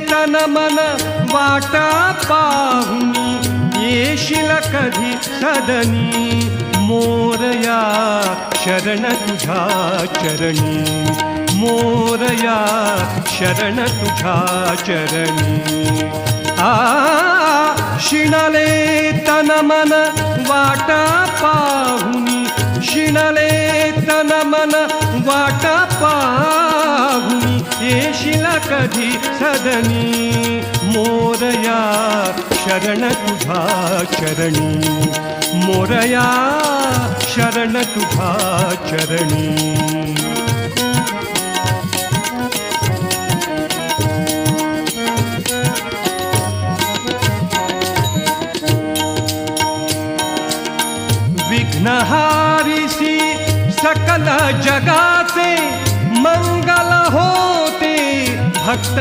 तन मन वाटा पाहुनी येशील कधी सदनी मोरया शरण तुझ्या चरणी मोरया शरण तुझ्या चरणी शिणले तन मन वाटा पाहुनी शिणले तन मन वाटा पाहुनी येशील कधी सदनी मोरया शरण तुझ्या चरणी मोरया शरण तुझ्या चरणी विघ्नहारिसी सकल जगाचे मंगल होते भक्त